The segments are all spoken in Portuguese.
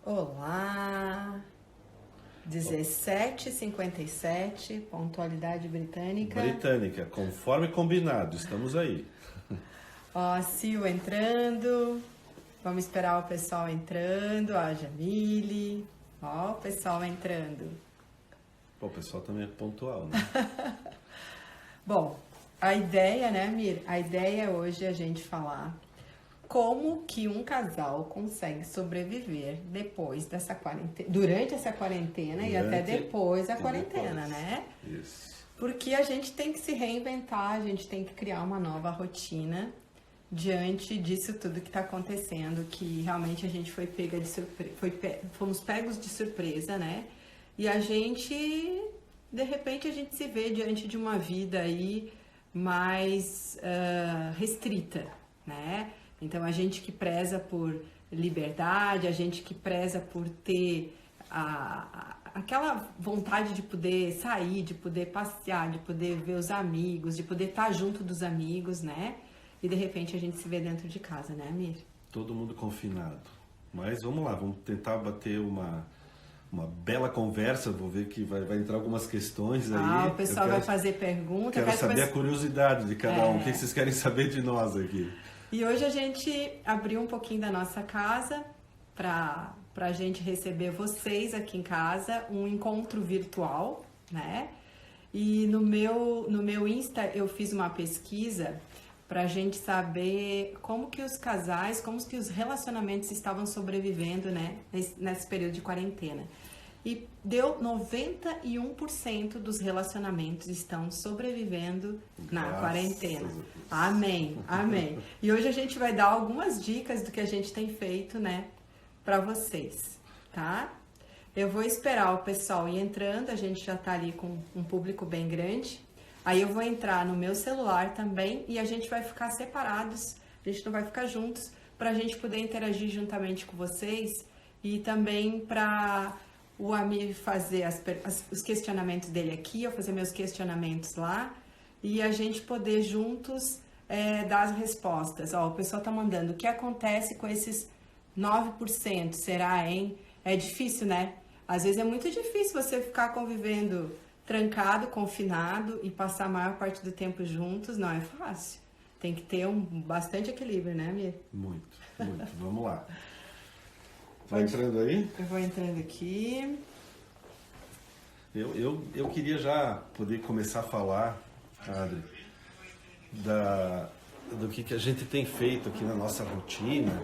Olá, 17h57, pontualidade britânica. Britânica, conforme combinado, estamos aí. Ó, Sil entrando, vamos esperar o pessoal entrando, ó, a Jamile, ó, o pessoal entrando. Pô, o pessoal também é pontual, né? Bom, a ideia, né, Mir? A ideia hoje é a gente falar como que um casal consegue sobreviver depois dessa quarentena, durante essa quarentena e até depois da quarentena, né? Isso. Porque a gente tem que se reinventar, a gente tem que criar uma nova rotina diante disso tudo que está acontecendo, que realmente a gente foi pega de surpresa, fomos pegos de surpresa, né? E a gente, de repente, a gente se vê diante de uma vida aí mais restrita, né? Então, a gente que preza por liberdade, a gente que preza por ter aquela vontade de poder sair, de poder passear, de poder ver os amigos, de poder estar junto dos amigos, né? E de repente a gente se vê dentro de casa, né, Amir? Todo mundo confinado. Mas vamos lá, vamos tentar bater uma bela conversa. Vou ver que vai entrar algumas questões aí. O pessoal vai fazer pergunta. Quero saber a curiosidade de cada um. O que vocês querem saber de nós aqui? E hoje a gente abriu um pouquinho da nossa casa para a gente receber vocês aqui em casa, um encontro virtual, né? E no meu Insta eu fiz uma pesquisa para a gente saber como que os casais, como que os relacionamentos estavam sobrevivendo, né, nesse período de quarentena. E deu 91% dos relacionamentos estão sobrevivendo na quarentena. Amém, amém. E hoje a gente vai dar algumas dicas do que a gente tem feito, né, para vocês, tá? Eu vou esperar o pessoal ir entrando, a gente já tá ali com um público bem grande. Aí eu vou entrar no meu celular também e a gente vai ficar separados, a gente não vai ficar juntos, para a gente poder interagir juntamente com vocês e também para o Amir fazer os questionamentos dele aqui, eu fazer meus questionamentos lá e a gente poder juntos dar as respostas. Ó, o pessoal tá mandando, o que acontece com esses 9%? Será, hein? É difícil, né? Às vezes é muito difícil você ficar convivendo trancado, confinado e passar a maior parte do tempo juntos. Não é fácil. Tem que ter bastante equilíbrio, né, Amir? Muito, muito. Vamos lá. Vai entrando aí? Eu vou entrando aqui. Eu queria já poder começar a falar, Adri, do que a gente tem feito aqui na nossa rotina.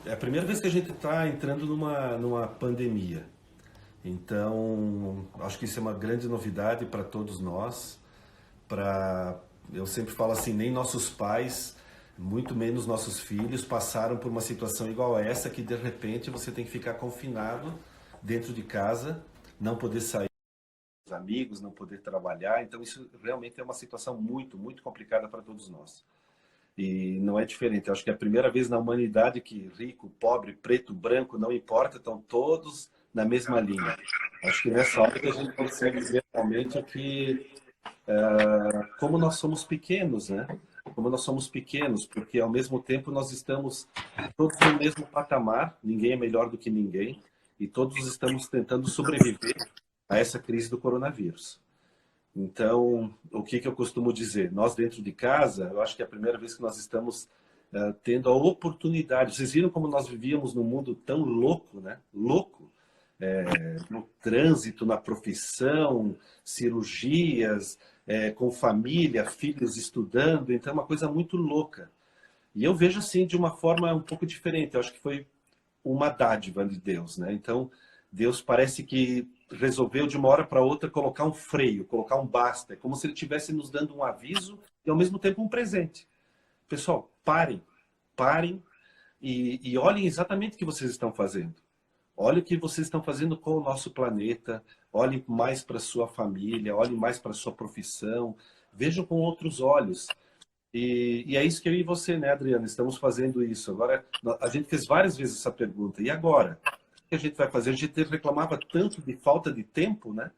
É a primeira vez que a gente está entrando numa pandemia. Então, acho que isso é uma grande novidade para todos nós. Eu sempre falo assim, nem nossos pais, muito menos nossos filhos, passaram por uma situação igual a essa, que de repente você tem que ficar confinado dentro de casa, não poder sair com os amigos, não poder trabalhar. Então, isso realmente é uma situação muito, muito complicada para todos nós. E não é diferente. Eu acho que é a primeira vez na humanidade que rico, pobre, preto, branco, não importa, estão todos na mesma linha. Acho que nessa hora que a gente consegue ver realmente como nós somos pequenos, né? Como nós somos pequenos, porque ao mesmo tempo nós estamos todos no mesmo patamar, ninguém é melhor do que ninguém, e todos estamos tentando sobreviver a essa crise do coronavírus. Então, o que eu costumo dizer? Nós dentro de casa, eu acho que é a primeira vez que nós estamos tendo a oportunidade. Vocês viram como nós vivíamos num mundo tão louco, né? Louco. No trânsito, na profissão, cirurgias, com família, filhos estudando. Então, é uma coisa muito louca. E eu vejo assim de uma forma um pouco diferente. Eu acho que foi uma dádiva de Deus, né? Então, Deus parece que resolveu de uma hora para outra colocar um freio, colocar um basta. É como se ele estivesse nos dando um aviso e ao mesmo tempo um presente. Pessoal, parem e olhem exatamente o que vocês estão fazendo. Olhem o que vocês estão fazendo com o nosso planeta. Olhem mais para a sua família, olhem mais para a sua profissão. Vejam com outros olhos. E é isso que eu e você, né, Adriana, estamos fazendo isso. Agora, a gente fez várias vezes essa pergunta. E agora? O que a gente vai fazer? A gente reclamava tanto de falta de tempo, né?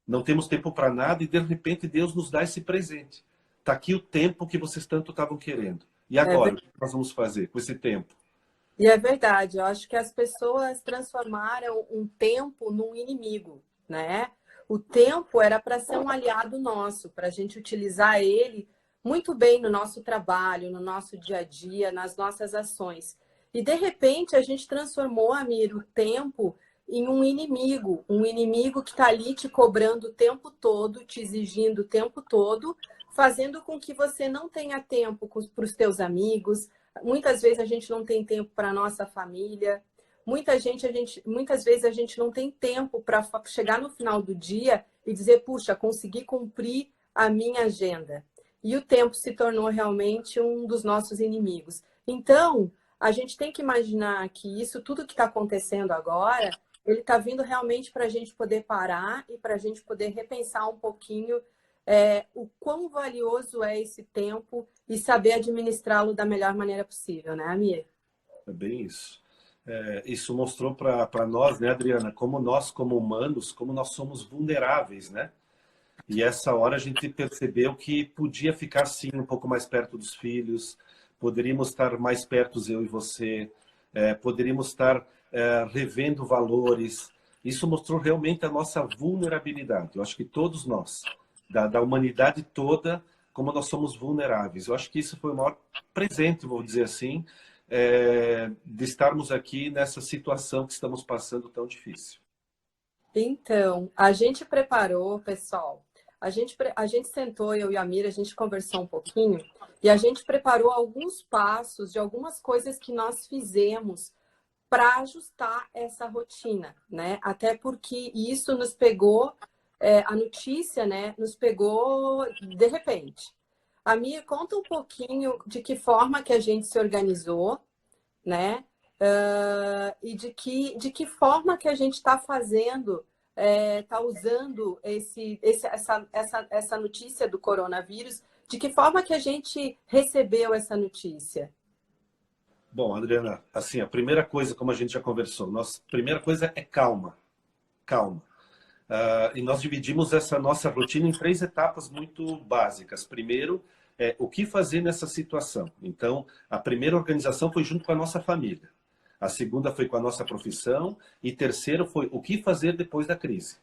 Não temos tempo para nada e, de repente, Deus nos dá esse presente. Está aqui o tempo que vocês tanto estavam querendo. E agora, o que nós vamos fazer com esse tempo? E é verdade, eu acho que as pessoas transformaram um tempo num inimigo, né? O tempo era para ser um aliado nosso, para a gente utilizar ele muito bem no nosso trabalho, no nosso dia a dia, nas nossas ações. E de repente a gente transformou, Amir, o tempo em um inimigo que está ali te cobrando o tempo todo, te exigindo o tempo todo, fazendo com que você não tenha tempo para os teus amigos. Muitas vezes a gente não tem tempo para a nossa família. Muitas vezes a gente não tem tempo para chegar no final do dia e dizer, puxa, consegui cumprir a minha agenda. E o tempo se tornou realmente um dos nossos inimigos. Então, a gente tem que imaginar que isso, tudo que está acontecendo agora, ele está vindo realmente para a gente poder parar e para a gente poder repensar um pouquinho o quão valioso é esse tempo e saber administrá-lo da melhor maneira possível, né, Amir? É bem isso. Isso mostrou para nós, né, Adriana, como nós, como humanos, como nós somos vulneráveis, né? E essa hora a gente percebeu que podia ficar, sim, um pouco mais perto dos filhos, poderíamos estar mais perto, eu e você, poderíamos estar revendo valores. Isso mostrou realmente a nossa vulnerabilidade. Eu acho que todos nós, da humanidade toda, como nós somos vulneráveis. Eu acho que isso foi o maior presente, vou dizer assim, de estarmos aqui nessa situação que estamos passando tão difícil. Então, a gente preparou, pessoal, a gente sentou, eu e a Mira, a gente conversou um pouquinho e a gente preparou alguns passos de algumas coisas que nós fizemos para ajustar essa rotina, né? Até porque isso nos pegou, a notícia, né, nos pegou de repente. A Mia, conta um pouquinho de que forma que a gente se organizou, né? E de que forma que a gente está fazendo, está usando essa notícia do coronavírus, de que forma que a gente recebeu essa notícia? Bom, Adriana, assim, a primeira coisa, como a gente já conversou, nossa primeira coisa é calma, calma. E nós dividimos essa nossa rotina em três etapas muito básicas. Primeiro, o que fazer nessa situação. Então, a primeira organização foi junto com a nossa família. A segunda foi com a nossa profissão. E terceiro foi o que fazer depois da crise.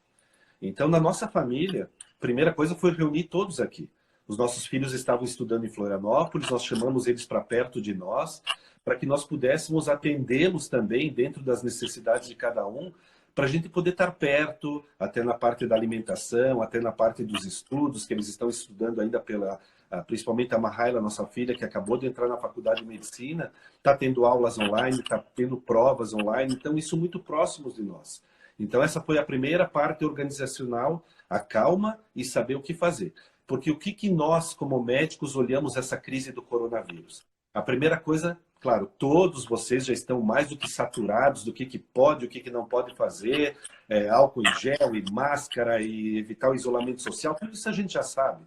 Então, na nossa família, a primeira coisa foi reunir todos aqui. Os nossos filhos estavam estudando em Florianópolis, nós chamamos eles para perto de nós, para que nós pudéssemos atendê-los também dentro das necessidades de cada um, para a gente poder estar perto, até na parte da alimentação, até na parte dos estudos, que eles estão estudando ainda principalmente a Mahaila, nossa filha, que acabou de entrar na faculdade de medicina, está tendo aulas online, está tendo provas online, então isso muito próximos de nós. Então, essa foi a primeira parte organizacional, a calma e saber o que fazer. Porque o que nós, como médicos, olhamos essa crise do coronavírus? A primeira coisa, claro, todos vocês já estão mais do que saturados do que pode, o que não pode fazer, álcool em gel e máscara e evitar o isolamento social, tudo isso a gente já sabe.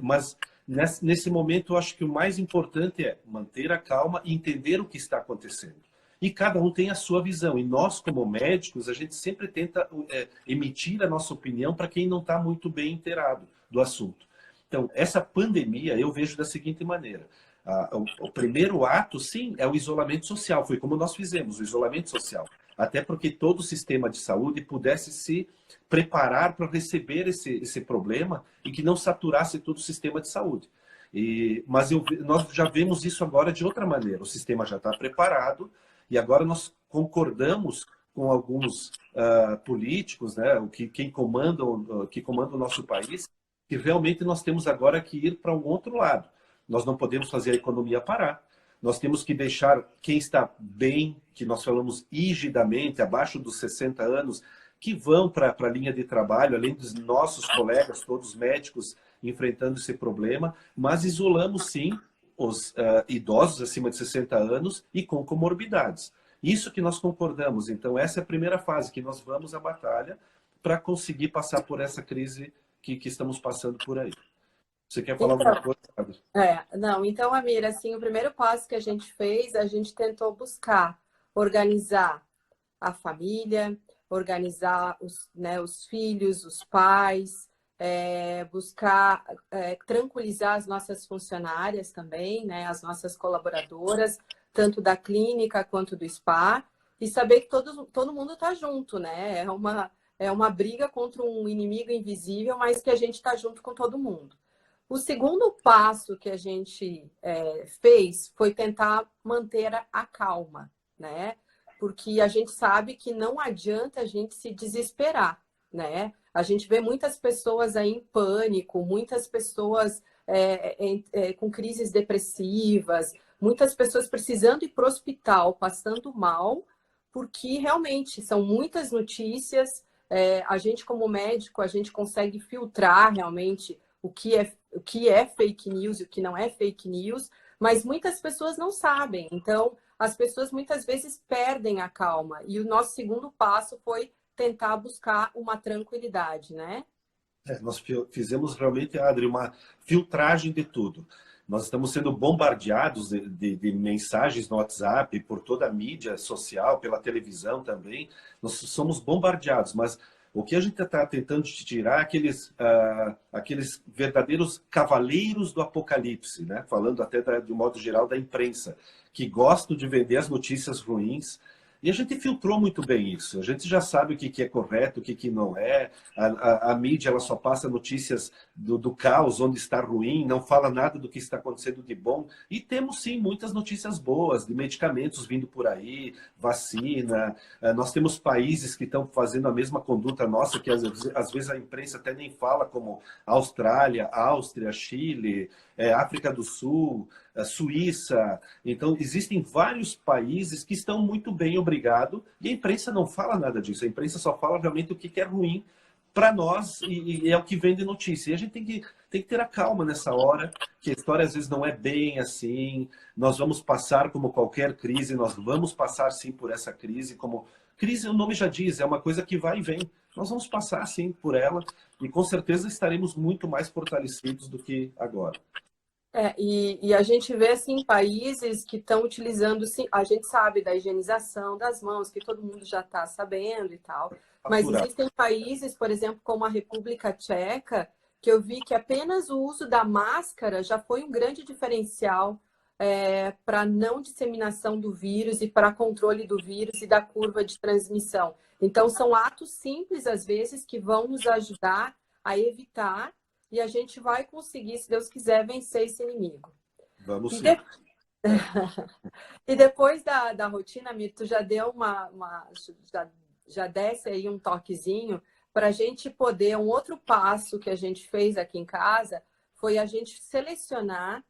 Mas nesse momento, eu acho que o mais importante é manter a calma e entender o que está acontecendo. E cada um tem a sua visão. E nós, como médicos, a gente sempre tenta emitir a nossa opinião para quem não está muito bem inteirado do assunto. Então, essa pandemia eu vejo da seguinte maneira. O primeiro ato, sim, é o isolamento social. Foi como nós fizemos, o isolamento social. Até porque todo o sistema de saúde pudesse se preparar para receber esse problema e que não saturasse todo o sistema de saúde. Mas nós já vemos isso agora de outra maneira. O sistema já está preparado, e agora nós concordamos com alguns políticos, né, que comandam o nosso país, que realmente nós temos agora que ir para um outro lado. Nós não podemos fazer a economia parar. Nós temos que deixar quem está bem, que nós falamos rigidamente, abaixo dos 60 anos, que vão para a linha de trabalho, além dos nossos colegas, todos médicos, enfrentando esse problema, mas isolamos, sim, os idosos acima de 60 anos e com comorbidades. Isso que nós concordamos. Então, essa é a primeira fase, que nós vamos à batalha para conseguir passar por essa crise que estamos passando por aí. Você quer falar alguma coisa, Sandra? Não, então, Amira, assim, o primeiro passo que a gente fez, a gente tentou buscar organizar a família, organizar os filhos, os pais, buscar tranquilizar as nossas funcionárias também, né, as nossas colaboradoras, tanto da clínica quanto do spa, e saber que todo mundo está junto, né? É uma briga contra um inimigo invisível, mas que a gente está junto com todo mundo. O segundo passo que a gente fez foi tentar manter a calma, né? Porque a gente sabe que não adianta a gente se desesperar, né? A gente vê muitas pessoas aí em pânico, muitas pessoas com crises depressivas, muitas pessoas precisando ir para o hospital, passando mal, porque realmente são muitas notícias. A gente, como médico, a gente consegue filtrar realmente o que é fake news e o que não é fake news, mas muitas pessoas não sabem. Então, as pessoas muitas vezes perdem a calma. E o nosso segundo passo foi tentar buscar uma tranquilidade, né? Nós fizemos realmente, Adri, uma filtragem de tudo. Nós estamos sendo bombardeados de mensagens no WhatsApp, por toda a mídia social, pela televisão também. Nós somos bombardeados, mas o que a gente está tentando tirar é aqueles verdadeiros cavaleiros do apocalipse, né? Falando até de um modo geral da imprensa, que gostam de vender as notícias ruins. E a gente filtrou muito bem isso. A gente já sabe o que é correto, o que não é. A mídia ela só passa notícias do caos, onde está ruim, não fala nada do que está acontecendo de bom. E temos, sim, muitas notícias boas, de medicamentos vindo por aí, vacina. Nós temos países que estão fazendo a mesma conduta nossa, que às vezes a imprensa até nem fala, como Austrália, Áustria, Chile, África do Sul, Suíça. Então, existem vários países que estão muito bem, obrigado, e a imprensa não fala nada disso. A imprensa só fala realmente o que é ruim para nós e é o que vem de notícia. E a gente tem que ter a calma nessa hora, que a história às vezes não é bem assim. Nós vamos passar como qualquer crise, nós vamos passar sim por essa crise. Como crise, o nome já diz, é uma coisa que vai e vem. Nós vamos passar sim por ela e com certeza estaremos muito mais fortalecidos do que agora. E a gente vê assim países que estão utilizando, sim, a gente sabe da higienização das mãos, que todo mundo já está sabendo e tal, mas existem países, por exemplo, como a República Tcheca, que eu vi que apenas o uso da máscara já foi um grande diferencial para não disseminação do vírus e para controle do vírus e da curva de transmissão. Então, são atos simples, às vezes, que vão nos ajudar a evitar. E a gente vai conseguir, se Deus quiser, vencer esse inimigo. Vamos sim. E depois da rotina, Mito, já deu já desce aí um toquezinho para a gente poder. Um outro passo que a gente fez aqui em casa foi a gente selecionar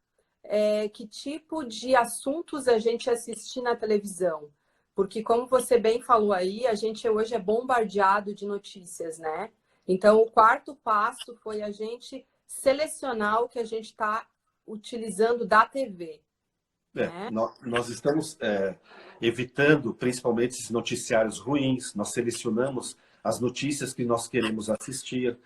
que tipo de assuntos a gente assistir na televisão. Porque, como você bem falou aí, a gente hoje é bombardeado de notícias, né? Então, o quarto passo foi a gente selecionar o que a gente está utilizando da TV. Né? Nós estamos evitando, principalmente, esses noticiários ruins. Nós selecionamos as notícias que nós queremos assistir.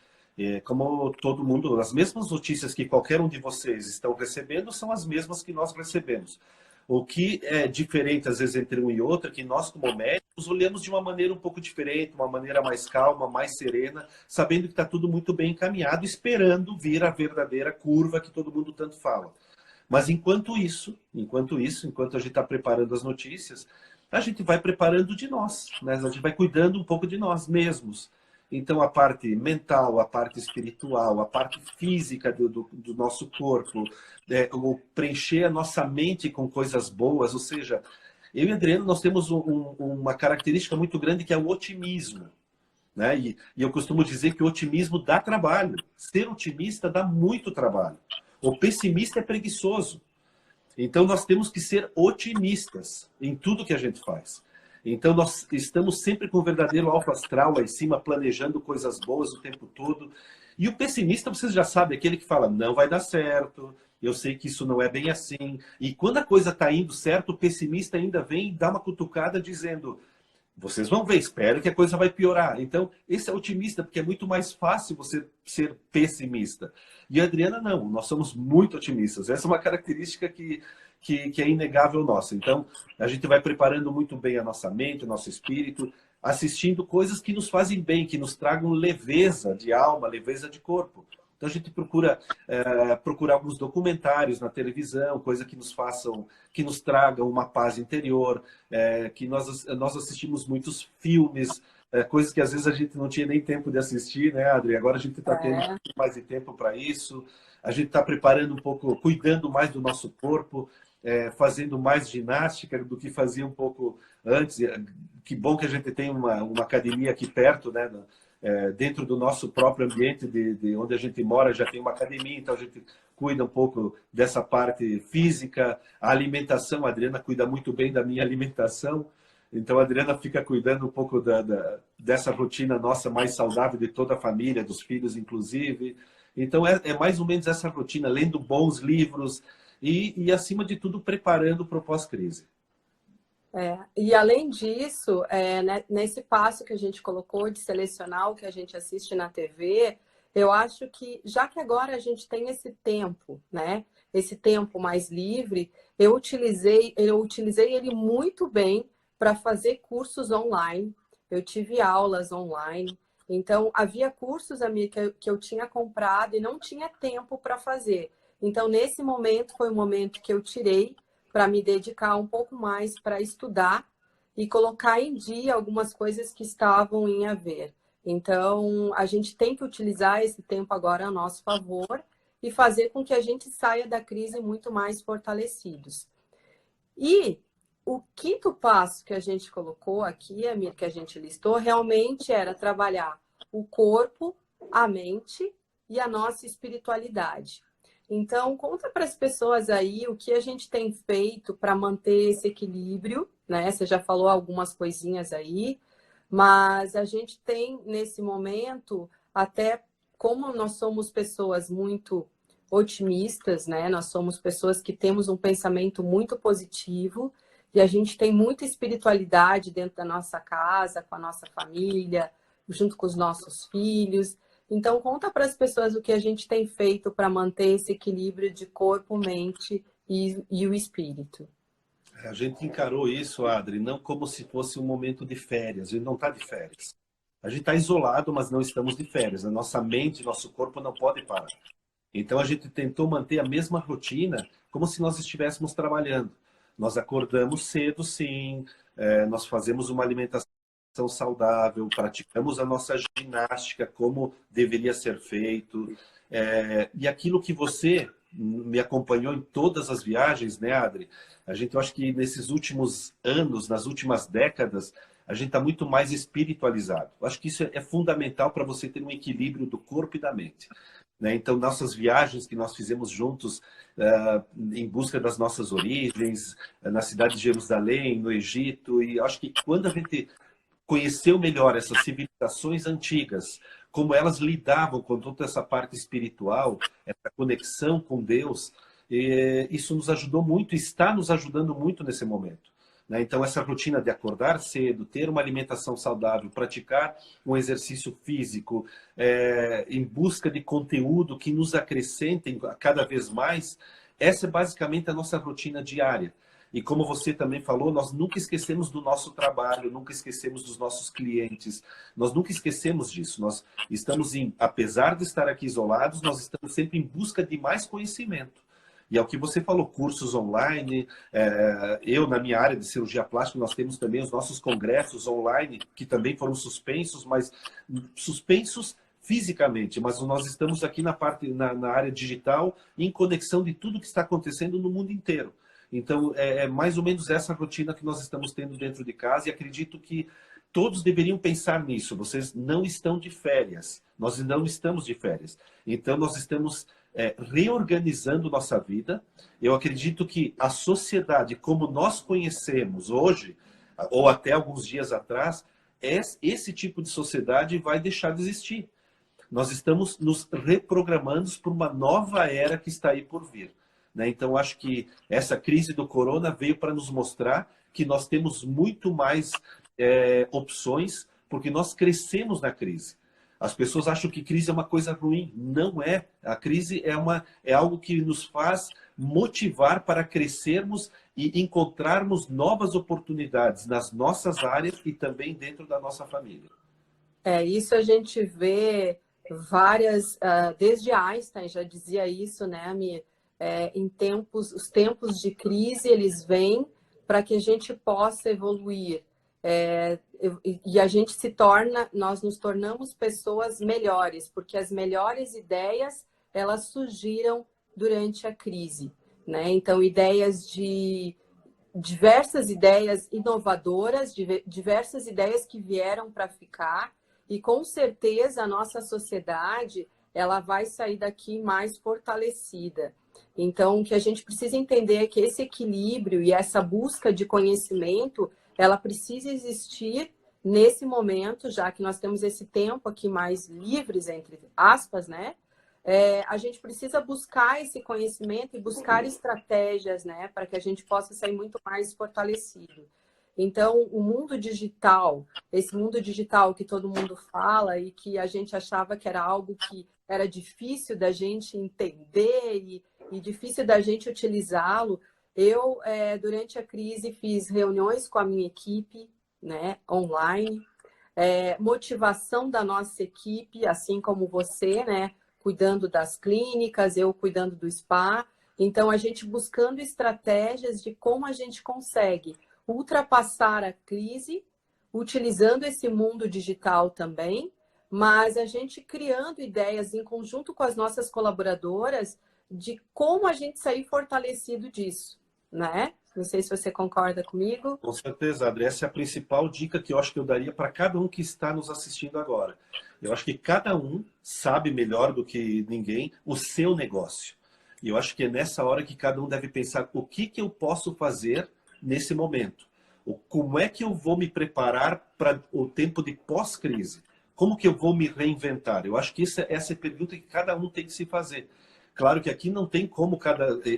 Como todo mundo, as mesmas notícias que qualquer um de vocês estão recebendo são as mesmas que nós recebemos. O que é diferente, às vezes, entre um e outro é que nós, como médicos, olhamos de uma maneira um pouco diferente, uma maneira mais calma, mais serena, sabendo que está tudo muito bem encaminhado, esperando vir a verdadeira curva que todo mundo tanto fala. Mas enquanto a gente está preparando as notícias, a gente vai preparando de nós, né? A gente vai cuidando um pouco de nós mesmos. Então, a parte mental, a parte espiritual, a parte física do nosso corpo, preencher a nossa mente com coisas boas. Ou seja, eu e Adriano, nós temos uma característica muito grande que é o otimismo. Né? E eu costumo dizer que o otimismo dá trabalho. Ser otimista dá muito trabalho. O pessimista é preguiçoso. Então, nós temos que ser otimistas em tudo que a gente faz. Então, nós estamos sempre com o verdadeiro alto astral lá em cima, planejando coisas boas o tempo todo. E o pessimista, vocês já sabem, aquele que fala, não vai dar certo, eu sei que isso não é bem assim. E quando a coisa está indo certo, o pessimista ainda vem e dá uma cutucada dizendo, vocês vão ver, espero que a coisa vai piorar. Então, esse é otimista, porque é muito mais fácil você ser pessimista. E a Adriana, não, nós somos muito otimistas. Essa é uma característica que é inegável nossa. Então, a gente vai preparando muito bem a nossa mente, o nosso espírito. assistindo coisas que nos fazem bem, que nos tragam leveza de alma, leveza de corpo. Então a gente procura alguns documentários na televisão, coisas que nos façam, que nos tragam uma paz interior, que nós assistimos muitos filmes, coisas que às vezes a gente não tinha nem tempo de assistir, né, Adri? Agora a gente está tendo mais de tempo para isso. A gente está preparando um pouco, cuidando mais do nosso corpo, fazendo mais ginástica do que fazia um pouco antes. Que bom que a gente tem uma academia aqui perto, né? Dentro do nosso próprio ambiente de onde a gente mora já tem uma academia, então a gente cuida um pouco dessa parte física. A alimentação, a Adriana cuida muito bem da minha alimentação, então a Adriana fica cuidando um pouco dessa rotina nossa mais saudável de toda a família, dos filhos inclusive. Então é mais ou menos essa rotina, lendo bons livros e acima de tudo, preparando para o pós-crise. E além disso, nesse passo que a gente colocou de selecionar o que a gente assiste na TV, eu acho que, já que agora a gente tem esse tempo, né? Esse tempo mais livre, eu utilizei ele muito bem para fazer cursos online. Eu tive aulas online. Então, havia cursos, amiga, que eu tinha comprado e não tinha tempo para fazer. Então, nesse momento, foi o momento que eu tirei para me dedicar um pouco mais para estudar e colocar em dia algumas coisas que estavam em haver. Então, a gente tem que utilizar esse tempo agora a nosso favor e fazer com que a gente saia da crise muito mais fortalecidos. E o quinto passo que a gente colocou aqui, Amir, que a gente listou, realmente era trabalhar o corpo, a mente e a nossa espiritualidade. Então, conta para as pessoas aí o que a gente tem feito para manter esse equilíbrio, né? Você já falou algumas coisinhas aí, mas a gente tem, nesse momento, até como nós somos pessoas muito otimistas, né? Nós somos pessoas que temos um pensamento muito positivo e a gente tem muita espiritualidade dentro da nossa casa, com a nossa família, junto com os nossos filhos. Então, conta para as pessoas o que a gente tem feito para manter esse equilíbrio de corpo, mente e o espírito. A gente encarou isso, Adri, não como se fosse um momento de férias. A gente não está de férias. A gente está isolado, mas não estamos de férias. A nossa mente, nosso corpo não pode parar. Então, a gente tentou manter a mesma rotina como se nós estivéssemos trabalhando. Nós acordamos cedo, sim. Nós fazemos uma alimentação saudável, praticamos a nossa ginástica como deveria ser feito. E aquilo que você me acompanhou em todas as viagens, né, Adri? Eu acho que nesses últimos anos, nas últimas décadas, a gente está muito mais espiritualizado. Eu acho que isso é fundamental para você ter um equilíbrio do corpo e da mente. Né? Então, nossas viagens que nós fizemos juntos em busca das nossas origens, na cidade de Jerusalém, no Egito, e acho que quando a gente conheceu melhor essas civilizações antigas, como elas lidavam com toda essa parte espiritual, essa conexão com Deus, isso nos ajudou muito, está nos ajudando muito nesse momento. Né? Então, essa rotina de acordar cedo, ter uma alimentação saudável, praticar um exercício físico, em busca de conteúdo que nos acrescentem cada vez mais, essa é basicamente a nossa rotina diária. E como você também falou, nós nunca esquecemos do nosso trabalho, nunca esquecemos dos nossos clientes, nós nunca esquecemos disso. Nós estamos, apesar de estar aqui isolados, nós estamos sempre em busca de mais conhecimento. E é o que você falou, cursos online. Eu, na minha área de cirurgia plástica, nós temos também os nossos congressos online, que também foram suspensos, mas suspensos fisicamente, mas nós estamos aqui na área digital, em conexão de tudo que está acontecendo no mundo inteiro. Então, é mais ou menos essa rotina que nós estamos tendo dentro de casa e acredito que todos deveriam pensar nisso. Vocês não estão de férias. Nós não estamos de férias. Então, nós estamos reorganizando nossa vida. Eu acredito que a sociedade, como nós conhecemos hoje, ou até alguns dias atrás, esse tipo de sociedade vai deixar de existir. Nós estamos nos reprogramando para uma nova era que está aí por vir. Né? Então, acho que essa crise do corona veio para nos mostrar que nós temos muito mais opções, porque nós crescemos na crise. As pessoas acham que crise é uma coisa ruim. Não é. A crise é algo que nos faz motivar para crescermos e encontrarmos novas oportunidades nas nossas áreas e também dentro da nossa família. Isso a gente vê várias, desde Einstein já dizia isso, né, Ami? Os tempos de crise, eles vêm para que a gente possa evoluir. E a gente nós nos tornamos pessoas melhores, porque as melhores ideias, elas surgiram durante a crise, né? Então, diversas ideias inovadoras, diversas ideias que vieram para ficar, e com certeza a nossa sociedade, ela vai sair daqui mais fortalecida. Então, o que a gente precisa entender é que esse equilíbrio e essa busca de conhecimento, ela precisa existir nesse momento, já que nós temos esse tempo aqui mais livres, entre aspas, né? A gente precisa buscar esse conhecimento e buscar estratégias, né? Para que a gente possa sair muito mais fortalecido. Então, o mundo digital, esse mundo digital que todo mundo fala e que a gente achava que era algo que era difícil da gente entender e difícil da gente utilizá-lo, eu, durante a crise, fiz reuniões com a minha equipe, né, online, motivação da nossa equipe, assim como você, né, cuidando das clínicas, eu cuidando do spa. Então, a gente buscando estratégias de como a gente consegue ultrapassar a crise, utilizando esse mundo digital também, mas a gente criando ideias em conjunto com as nossas colaboradoras de como a gente sair fortalecido disso, né? Não sei se você concorda comigo. Com certeza, Adri. Essa é a principal dica que eu acho que eu daria para cada um que está nos assistindo agora. Eu acho que cada um sabe melhor do que ninguém o seu negócio. E eu acho que é nessa hora que cada um deve pensar o que eu posso fazer nesse momento. Como é que eu vou me preparar para o tempo de pós-crise? Como que eu vou me reinventar? Eu acho que essa é a pergunta que cada um tem que se fazer. Claro que aqui não tem como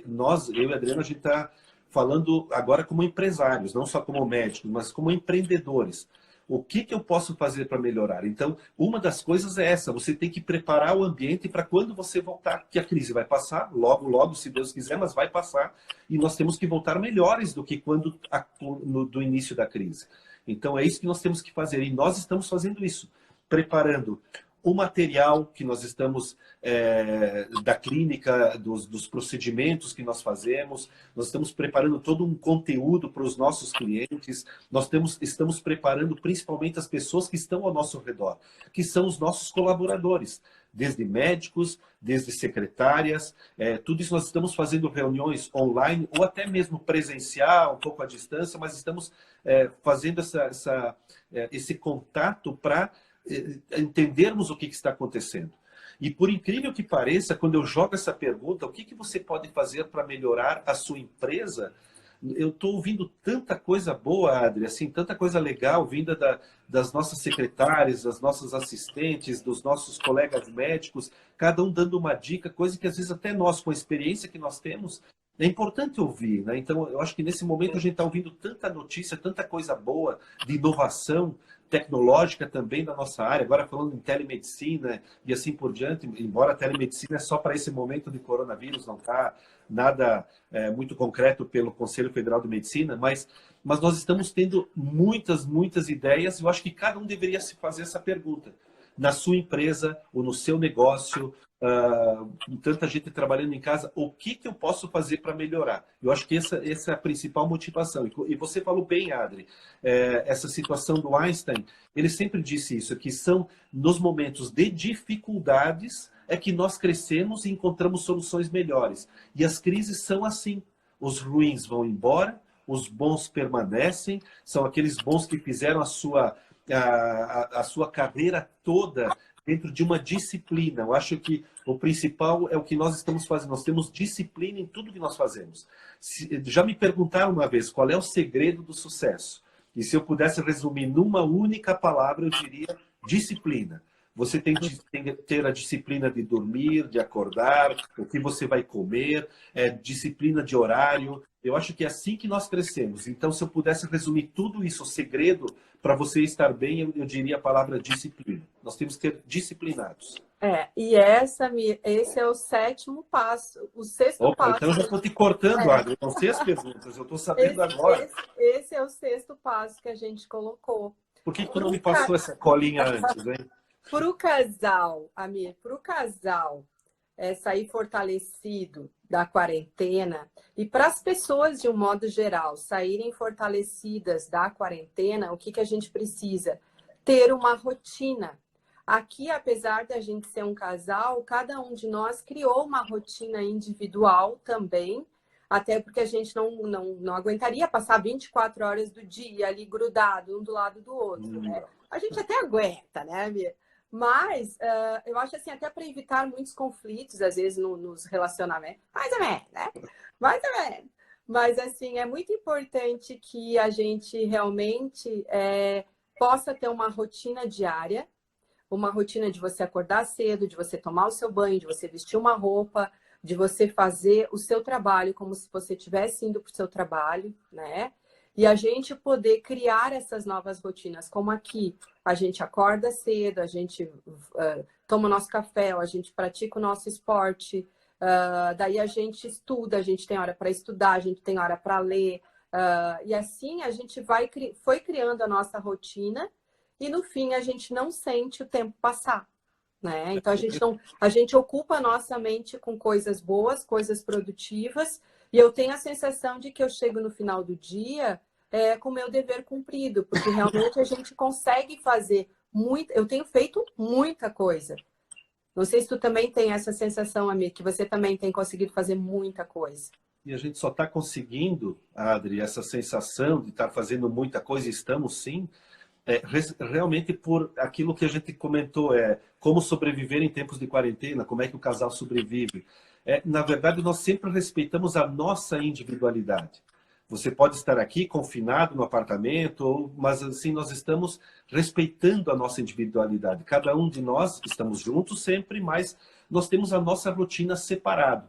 nós, eu e a Adriana, a gente está falando agora como empresários, não só como médicos, mas como empreendedores. O que eu posso fazer para melhorar? Então, uma das coisas é essa, você tem que preparar o ambiente para quando você voltar, que a crise vai passar, logo, logo, se Deus quiser, mas vai passar, e nós temos que voltar melhores do que do início da crise. Então, é isso que nós temos que fazer, e nós estamos fazendo isso, preparando o material que nós estamos, da clínica, dos procedimentos que nós fazemos, nós estamos preparando todo um conteúdo para os nossos clientes, nós estamos preparando principalmente as pessoas que estão ao nosso redor, que são os nossos colaboradores, desde médicos, desde secretárias, tudo isso nós estamos fazendo reuniões online ou até mesmo presencial, um pouco à distância, mas estamos fazendo esse contato para entendermos o que está acontecendo. E por incrível que pareça, quando eu jogo essa pergunta, o que você pode fazer para melhorar a sua empresa? Eu estou ouvindo tanta coisa boa, Adri, assim, tanta coisa legal vinda das nossas secretárias, das nossas assistentes, dos nossos colegas médicos, cada um dando uma dica, coisa que às vezes até nós, com a experiência que nós temos, é importante ouvir, né? Então, eu acho que nesse momento a gente está ouvindo tanta notícia, tanta coisa boa de inovação tecnológica também da nossa área, agora falando em telemedicina e assim por diante, embora a telemedicina é só para esse momento de coronavírus, não está nada muito concreto pelo Conselho Federal de Medicina, mas nós estamos tendo muitas ideias, e eu acho que cada um deveria se fazer essa pergunta. Na sua empresa ou no seu negócio, tanta gente trabalhando em casa, o que eu posso fazer para melhorar? Eu acho que essa é a principal motivação. E você falou bem, Adri, essa situação do Einstein, ele sempre disse isso, que são nos momentos de dificuldades é que nós crescemos e encontramos soluções melhores. E as crises são assim. Os ruins vão embora, os bons permanecem, são aqueles bons que fizeram a sua carreira toda dentro de uma disciplina. Eu acho que o principal é o que nós estamos fazendo. Nós temos disciplina em tudo que nós fazemos. Já me perguntaram uma vez qual é o segredo do sucesso. E se eu pudesse resumir numa única palavra, eu diria disciplina. Você tem que ter a disciplina de dormir, de acordar, o que você vai comer, disciplina de horário. Eu acho que é assim que nós crescemos. Então, se eu pudesse resumir tudo isso, o segredo para você estar bem, eu diria a palavra disciplina. Nós temos que ser disciplinados. E esse é o sétimo passo, o sexto Opa, passo. então eu já estou te cortando, Adri. Eu não sei as perguntas, eu estou sabendo agora. Esse é o sexto passo que a gente colocou. Por que tu não me passou essa colinha antes, hein? Para o casal, Amir, para o casal sair fortalecido da quarentena e para as pessoas, de um modo geral, saírem fortalecidas da quarentena, o que, que a gente precisa? Ter uma rotina. Aqui, apesar da gente ser um casal, cada um de nós criou uma rotina individual também, até porque a gente não aguentaria passar 24 horas do dia ali grudado, um do lado do outro, né? A gente até aguenta, né, Amir? Mas eu acho assim, até para evitar muitos conflitos, às vezes, nos relacionamentos, mais ou menos, né? Mais ou menos. Mas, assim, é muito importante que a gente realmente possa ter uma rotina diária, uma rotina de você acordar cedo, de você tomar o seu banho, de você vestir uma roupa, de você fazer o seu trabalho como se você estivesse indo para o seu trabalho, né? E a gente poder criar essas novas rotinas, como aqui, a gente acorda cedo, a gente toma o nosso café, a gente pratica o nosso esporte, daí a gente estuda, a gente tem hora para estudar, a gente tem hora para ler, e assim a gente foi criando a nossa rotina e no fim a gente não sente o tempo passar, né? Então a gente ocupa a nossa mente com coisas boas, coisas produtivas, e eu tenho a sensação de que eu chego no final do dia com o meu dever cumprido, porque realmente a gente consegue fazer muito. Eu tenho feito muita coisa. Não sei se tu também tem essa sensação, Amir, que você também tem conseguido fazer muita coisa. E a gente só está conseguindo, Adri, essa sensação de estar fazendo muita coisa, estamos sim, realmente por aquilo que a gente comentou, como sobreviver em tempos de quarentena, como é que o casal sobrevive. Na verdade, nós sempre respeitamos a nossa individualidade. Você pode estar aqui confinado no apartamento, mas assim nós estamos respeitando a nossa individualidade. Cada um de nós estamos juntos sempre, mas nós temos a nossa rotina separada.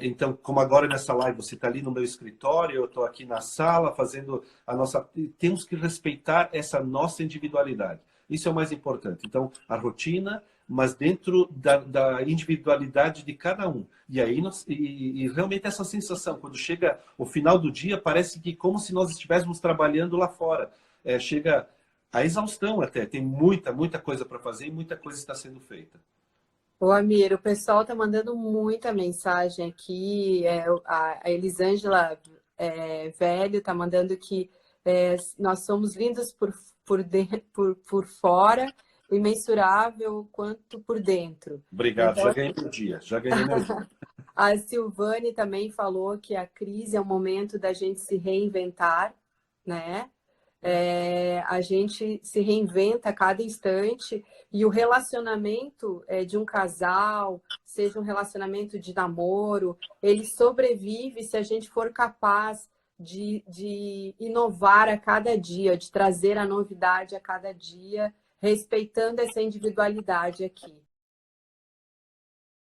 Então, como agora nessa live você está ali no meu escritório, eu estou aqui na sala fazendo a nossa... Temos que respeitar essa nossa individualidade. Isso é o mais importante. Então, a rotina, mas dentro da individualidade de cada um. E aí, e realmente essa sensação, quando chega o final do dia, parece que como se nós estivéssemos trabalhando lá fora. Chega a exaustão até. Tem muita, muita coisa para fazer e muita coisa está sendo feita. Ô, Amir, o pessoal está mandando muita mensagem aqui. A Elisângela Velho está mandando que nós somos lindos por fora, imensurável quanto por dentro. Obrigado, já ganhei meu dia, já ganhei meu dia. A Silvane também falou que a crise é um momento da gente se reinventar, né? A gente se reinventa a cada instante e o relacionamento de um casal, seja um relacionamento de namoro, ele sobrevive se a gente for capaz de inovar a cada dia, de trazer a novidade a cada dia, respeitando essa individualidade aqui.